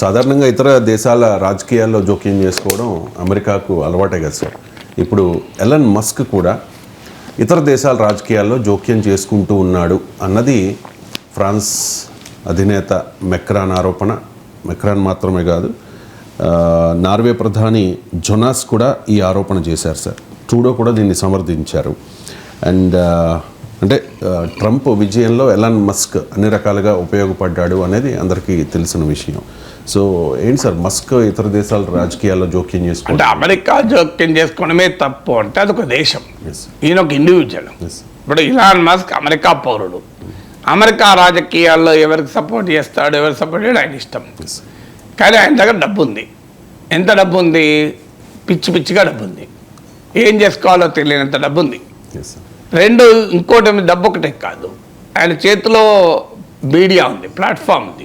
సాధారణంగా ఇతర దేశాల రాజకీయాల్లో జోక్యం చేసుకోవడం అమెరికాకు అలవాటే కదా సార్. ఇప్పుడు ఎలన్ మస్క్ కూడా ఇతర దేశాల రాజకీయాల్లో జోక్యం చేసుకుంటూ ఉన్నాడు అన్నది ఫ్రాన్స్ అధినేత మెక్రాన్ ఆరోపణ. మెక్రాన్ మాత్రమే కాదు, నార్వే ప్రధాని జొనాస్ కూడా ఈ ఆరోపణ చేశారు సార్. ట్రూడో కూడా దీన్ని సమర్థించారు. అండ్ అంటే ట్రంప్ విజయంలో ఎలన్ మస్క్ అన్ని రకాలుగా ఉపయోగపడ్డాడు అనేది అందరికీ తెలిసిన విషయం. సో ఏంటి సార్, మస్క్ ఇతర దేశాల రాజకీయాల్లో జోక్యం చేసుకోవడం అంటే అమెరికా జోక్యం చేసుకోవడమే తప్పు అంటే అదొక దేశం, ఈయన ఒక ఇండివిజువల్. ఇప్పుడు ఇలాన్ మస్క్ అమెరికా పౌరుడు. అమెరికా రాజకీయాల్లో ఎవరికి సపోర్ట్ చేస్తాడు, ఎవరు సపోర్ట్ చేయడు ఆయన ఇష్టం. కానీ ఆయన దగ్గర డబ్బు ఉంది. ఎంత డబ్బు ఉంది? పిచ్చి పిచ్చిగా డబ్బు ఉంది. ఏం చేసుకోవాలో తెలియనంత డబ్బు ఉంది. రెండు, ఇంకోటి డబ్బు ఒకటే కాదు, ఆయన చేతిలో మీడియా ఉంది, ప్లాట్ఫామ్ ఉంది,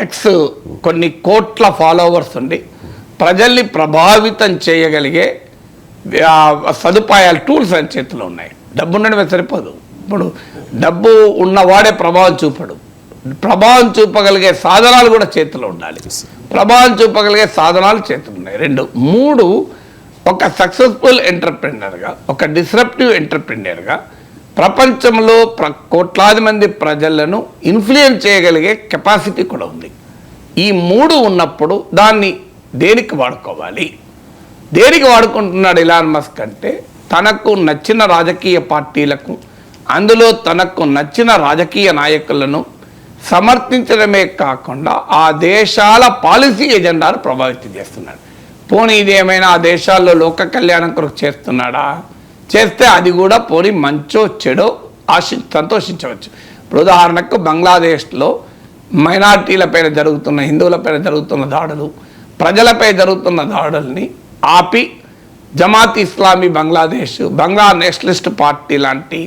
ఎక్స్, కొన్ని కోట్ల ఫాలోవర్స్ ఉండి ప్రజల్ని ప్రభావితం చేయగలిగే సదుపాయాలు, టూల్స్ ఆయన చేతిలో ఉన్నాయి. డబ్బు ఉండడమే సరిపోదు. ఇప్పుడు డబ్బు ఉన్నవాడే ప్రభావం చూపడు. ప్రభావం చూపగలిగే సాధనాలు కూడా చేతిలో ఉండాలి. ప్రభావం చూపగలిగే సాధనాలు చేతులు ఉన్నాయి. రెండు, మూడు, ఒక సక్సెస్ఫుల్ ఎంటర్ప్రెన్యూర్గా, ఒక డిస్రప్టివ్ ఎంటర్ప్రెన్యూర్గా ప్రపంచంలో కోట్లాది మంది ప్రజలను ఇన్ఫ్లుయెన్స్ చేయగలిగే కెపాసిటీ కూడా ఉంది. ఈ మూడు ఉన్నప్పుడు దాన్ని దేనికి వాడుకోవాలి? దేనికి వాడుకుంటున్నాడు ఇలాన్ మస్క్ అంటే, తనకు నచ్చిన రాజకీయ పార్టీలకు, అందులో తనకు నచ్చిన రాజకీయ నాయకులను సమర్థించడమే కాకుండా ఆ దేశాల పాలసీ ఎజెండాను ప్రభావితం చేస్తున్నాడు. పోనీ ఇది ఏమైనా ఆ దేశాల్లో లోక కళ్యాణం కొరకు చేస్తున్నాడా? చేస్తే అది కూడా పోనీ మంచో చెడో సంతోషించవచ్చు. ఇప్పుడు ఉదాహరణకు బంగ్లాదేశ్లో మైనార్టీలపైన జరుగుతున్న, హిందువులపైన జరుగుతున్న దాడులు, ప్రజలపై జరుగుతున్న దాడుల్ని ఆపి జమాత్ ఇస్లామీ బంగ్లాదేశ్, బంగ్లా నేషనలిస్ట్ పార్టీ లాంటి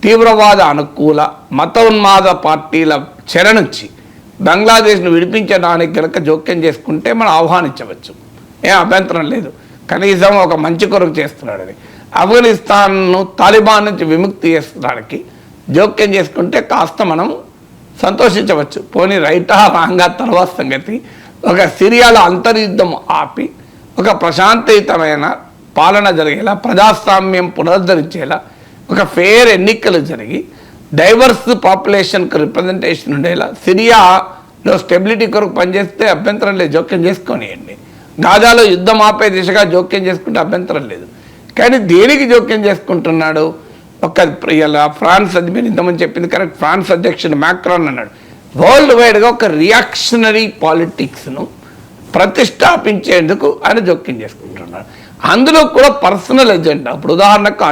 తీవ్రవాద అనుకూల మతోన్మాద పార్టీల చెర నుంచి బంగ్లాదేశ్ను విడిపించడానికి కనుక జోక్యం చేసుకుంటే మనం ఆహ్వానించవచ్చు, ఏం అభ్యంతరం లేదు. కనీసం ఒక మంచి కొరకు చేస్తున్నాడని. ఆఫ్ఘనిస్తాన్ను తాలిబాన్ నుంచి విముక్తి చేసడానికి జోక్యం చేసుకుంటే కాస్త మనం సంతోషించవచ్చు. పోనీ రైటా రాంగా తర్వాత సంగతి. ఒక సిరియాలో అంతర్యుద్ధం ఆపి ఒక ప్రశాంతయుతమైన పాలన జరిగేలా, ప్రజాస్వామ్యం పునరుద్ధరించేలా, ఒక ఫెయిర్ ఎన్నికలు జరిగి డైవర్స్ పాపులేషన్కు రిప్రజెంటేషన్ ఉండేలా సిరియాలో స్టెబిలిటీ కొరకు పనిచేస్తే అభ్యంతరం లేదు, జోక్యం చేసుకొనియండి. గాజాలో యుద్ధం ఆపే దిశగా జోక్యం చేసుకుంటే అభ్యంతరం లేదు. కానీ దేనికి జోక్యం చేసుకుంటున్నాడు? ఒక ఫ్రాన్స్, అది మీరు ఇంతమంది చెప్పింది కరెక్ట్, ఫ్రాన్స్ అధ్యక్షుడు మ్యాక్రాన్ అన్నాడు, వరల్డ్ వైడ్గా ఒక రియాక్షనరీ పాలిటిక్స్ను ప్రతిష్టాపించేందుకు ఆయన జోక్యం చేసుకుంటున్నాడు. అందులో కూడా పర్సనల్ ఎజెండా. ఇప్పుడు ఉదాహరణకు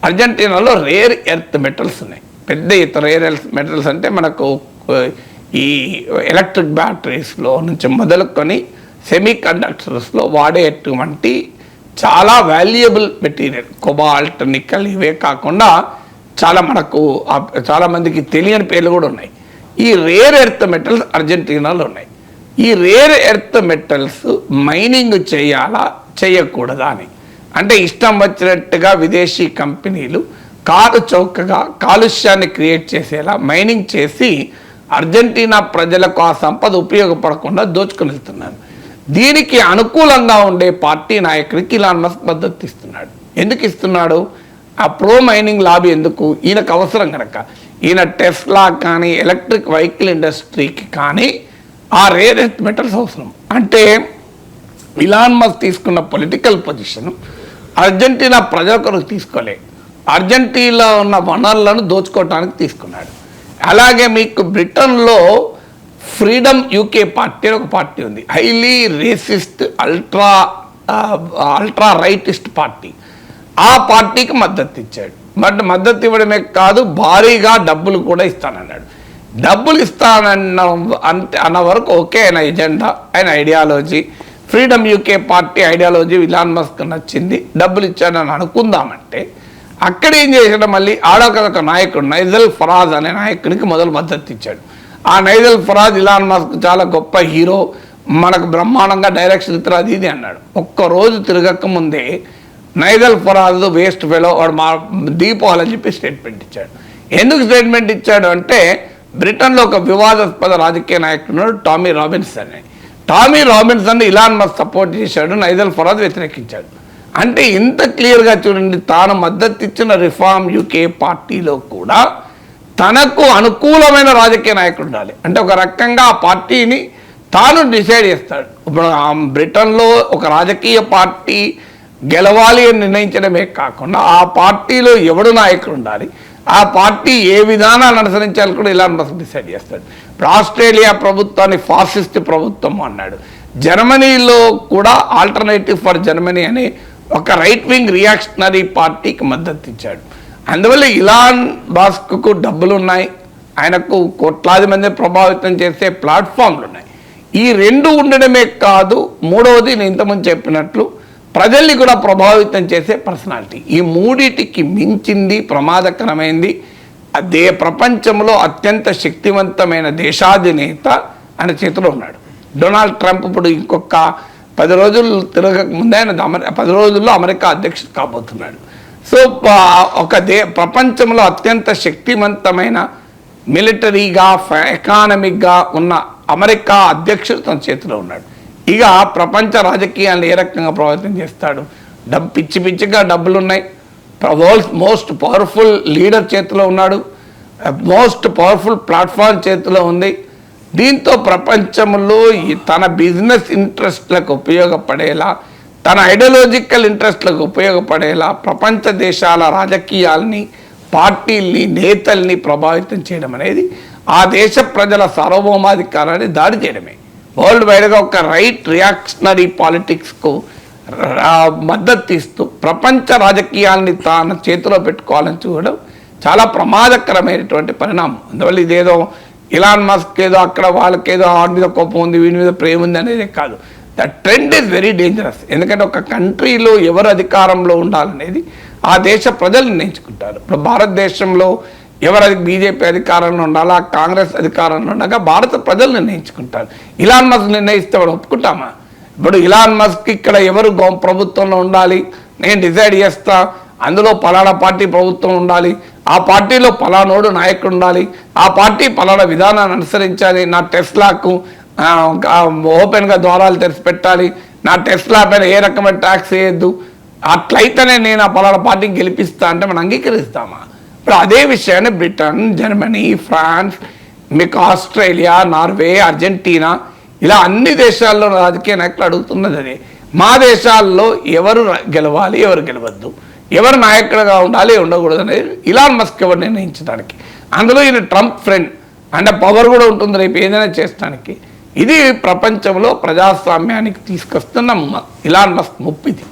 అర్జెంటీనాలో రేర్ ఎర్త్ మెటల్స్ ఉన్నాయి. పెద్ద రేర్ ఎర్త్ మెటల్స్ అంటే మనకు ఈ ఎలక్ట్రిక్ బ్యాటరీస్లో నుంచి మొదలుకొని సెమీ కండక్టర్స్లో వాడేటువంటి చాలా వాల్యుయబుల్ మెటీరియల్, కొబాల్ట్, నికెల్, ఇవే కాకుండా చాలామందికి తెలియని పేర్లు కూడా ఉన్నాయి. ఈ రేర్ ఎర్త్ మెటల్స్ అర్జెంటీనాలో ఉన్నాయి. ఈ రేర్ ఎర్త్ మెటల్స్ మైనింగ్ చేయాలా చేయకూడదా అని, అంటే ఇష్టం వచ్చినట్టుగా విదేశీ కంపెనీలు చౌకగా కాలుష్యాన్ని క్రియేట్ చేసేలా మైనింగ్ చేసి అర్జెంటీనా ప్రజలకు ఆ సంపద ఉపయోగపడకుండా దోచుకుని వెళ్తున్నారు. దీనికి అనుకూలంగా ఉండే పార్టీ నాయకుడికి ఇలాన్ మస్క్ మద్దతు ఇస్తున్నాడు. ఎందుకు ఇస్తున్నాడు? ఆ ప్రో మైనింగ్ లాబీ ఎందుకు? ఈయనకు అవసరం కనుక. ఈయన టెస్లా కానీ ఎలక్ట్రిక్ వెహికల్ ఇండస్ట్రీకి కానీ ఆ రేర్ ఎర్త్ మెటల్స్ అవసరం. అంటే ఇలాన్ మస్క్ తీసుకున్న పొలిటికల్ పొజిషన్ అర్జెంటీనా ప్రజల కొరకు తీసుకోలే, అర్జెంటీనాలో ఉన్న వనరులను దోచుకోవటానికి తీసుకున్నాడు. అలాగే మీకు బ్రిటన్లో ఫ్రీడమ్ యూకే పార్టీ అని ఒక పార్టీ ఉంది, highly racist ultra rightist party. ఆ పార్టీకి మద్దతు ఇచ్చాడు. బట్ మద్దతు ఇవ్వడమే కాదు, భారీగా డబ్బులు కూడా ఇస్తానన్నాడు. డబ్బులు అన్న వరకు ఓకే, ఆయన ఎజెండా, ఆయన ideology, freedom UK party ideology Elon Musk నచ్చింది, డబ్బులు ఇచ్చాడని అనుకుందామంటే అక్కడ ఏం చేశాడు? మళ్ళీ ఆడొక నాయకుడు నైజల్ ఫరాజ్ అనే నాయకునికి మొదలు మద్దతు ఇచ్చాడు. ఆ నైజల్ ఫరాజ్ ఇలాన్ మస్క్ చాలా గొప్ప హీరో, మనకు బ్రహ్మాండంగా డైరెక్షన్ ఇతర అది ఇది అన్నాడు. ఒక్కరోజు తిరగక ముందే నైజల్ ఫరాజ్ వేస్ట్ ఫెలో, వాడు దీపోవాలని చెప్పి స్టేట్మెంట్ ఇచ్చాడు. ఎందుకు స్టేట్మెంట్ ఇచ్చాడు అంటే బ్రిటన్లో ఒక వివాదాస్పద రాజకీయ నాయకుడు ఉన్నాడు, టామీ రాబిన్సన్ అని. Tommy Robinson Elon Musk support చేశాడు, నైజల్ ఫరాజ్ వ్యతిరేకించాడు. అంటే ఇంత క్లియర్గా చూడండి, తాను మద్దతు ఇచ్చిన రిఫార్మ్ యూకే పార్టీలో కూడా తనకు అనుకూలమైన రాజకీయ నాయకుడు ఉండాలి. అంటే ఒక రకంగా ఆ పార్టీని తాను డిసైడ్ చేస్తాడు. ఇప్పుడు బ్రిటన్లో ఒక రాజకీయ పార్టీ గెలవాలి అని నిర్ణయించడమే కాకుండా ఆ పార్టీలో ఎవడు నాయకుడు ఉండాలి, ఆ పార్టీ ఏ విధానాలు అనుసరించాలి కూడా ఇలాన్ మస్క్ డిసైడ్ చేస్తాడు. ఇప్పుడు ఆస్ట్రేలియా ప్రభుత్వాన్ని ఫాసిస్ట్ ప్రభుత్వం అన్నాడు. జర్మనీలో కూడా ఆల్టర్నేటివ్ ఫర్ జర్మనీ అనే ఒక రైట్ వింగ్ రియాక్షనరీ పార్టీకి మద్దతు ఇచ్చాడు. అందువల్ల ఇలాన్ మస్క్కు డబ్బులు ఉన్నాయి, ఆయనకు కోట్లాది మంది ప్రభావితం చేసే ప్లాట్ఫామ్లు ఉన్నాయి. ఈ రెండు ఉండడమే కాదు, మూడవది నేను ఇంతకుముందు చెప్పినట్లు ప్రజల్ని కూడా ప్రభావితం చేసే పర్సనాలిటీ. ఈ మూడిటికి మించింది ప్రమాదకరమైంది అదే ప్రపంచంలో అత్యంత శక్తివంతమైన దేశాధినేత ఆయన చేతిలో ఉన్నాడు. డొనాల్డ్ ట్రంప్ ఇప్పుడు ఇంకొక 10 రోజులు తిరగక ముందే ఆయన 10 రోజుల్లో అమెరికా అధ్యక్షుడు కాబోతున్నాడు. సో ప్రపంచంలో అత్యంత శక్తివంతమైన మిలిటరీగా ఎకానమిక్గా ఉన్న అమెరికా అధ్యక్షుడు తన చేతిలో ఉన్నాడు. ఇక ప్రపంచ రాజకీయాలను ఏ రకంగా ప్రభావితం చేస్తాడు? పిచ్చి పిచ్చిగా డబ్బులు ఉన్నాయి, వరల్డ్స్ మోస్ట్ పవర్ఫుల్ లీడర్ చేతిలో ఉన్నాడు, మోస్ట్ పవర్ఫుల్ ప్లాట్ఫామ్ చేతిలో ఉంది. దీంతో ప్రపంచంలో తన బిజినెస్ ఇంట్రెస్ట్లకు ఉపయోగపడేలా, తన ఐడియాలజికల్ ఇంట్రెస్ట్లకు ఉపయోగపడేలా ప్రపంచ దేశాల రాజకీయాల్ని, పార్టీల్ని, నేతల్ని ప్రభావితం చేయడం అనేది ఆ దేశ ప్రజల సార్వభౌమాధికారాన్ని దాడి చేయడమే. వరల్డ్ వైడ్గా ఒక రైట్ రియాక్షనరీ పాలిటిక్స్కు మద్దతు ఇస్తూ ప్రపంచ రాజకీయాల్ని తాను చేతిలో పెట్టుకోవాలని చూడడం చాలా ప్రమాదకరమైనటువంటి పరిణామం. అందువల్ల ఇదేదో ఇలాన్ మస్క్ ఏదో అక్కడ వాళ్ళకేదో ఆడి మీద కోపం ఉంది, వీడి మీద ప్రేమ ఉంది అనేది కాదు. The trend is very dangerous. ఎందుకంటే ఒక కంట్రీలో ఎవరు అధికారంలో ఉండాలనేది ఆ దేశ ప్రజలు నిర్ణయించుకుంటారు. ఇప్పుడు భారతదేశంలో ఎవరు బీజేపీ అధికారంలో ఉండాలా, కాంగ్రెస్ అధికారంలో ఉండగా భారత ప్రజలు నిర్ణయించుకుంటారు. ఇలాన్ మస్క్ నిర్ణయిస్తే వాడు ఒప్పుకుంటామా? ఇప్పుడు ఇలాన్ మస్క్ ఇక్కడ ఎవరు ప్రభుత్వంలో ఉండాలి నేను డిసైడ్ చేస్తా, అందులో పలానా పార్టీ ప్రభుత్వం ఉండాలి, ఆ పార్టీలో పలానోడు నాయకుడు ఉండాలి, ఆ పార్టీ పలానా విధానాన్ని అనుసరించాలి, నా టెస్లాకు ఓపెన్గా ద్వారాలు తెరిచిపెట్టాలి, నా టెస్లా పైన ఏ రకమైన ట్యాక్స్ వేయద్దు, అట్లయితేనే నేను ఆ పలానా పార్టీకి గెలిపిస్తా అంటే మనం అంగీకరిస్తామా? ఇప్పుడు అదే విషయాన్ని బ్రిటన్, జర్మనీ, ఫ్రాన్స్, మీకు ఆస్ట్రేలియా, నార్వే, అర్జెంటీనా ఇలా అన్ని దేశాల్లో రాజకీయ నాయకులు అడుగుతున్నది అదే. మా దేశాల్లో ఎవరు గెలవాలి, ఎవరు గెలవద్దు, ఎవరు నాయకుడుగా ఉండాలి, ఉండకూడదు అనేది ఇలాన్ మస్క్ ఎవరు నిర్ణయించడానికి. అందులో ఈయన ట్రంప్ ఫ్రెండ్ అంటే పవర్ కూడా ఉంటుంది రేపు ఏదైనా చేసడానికి. ఇది ప్రపంచంలో ప్రజాస్వామ్యానికి తీసుకొస్తున్న ఇలాన్ మస్క్ ముప్పిది.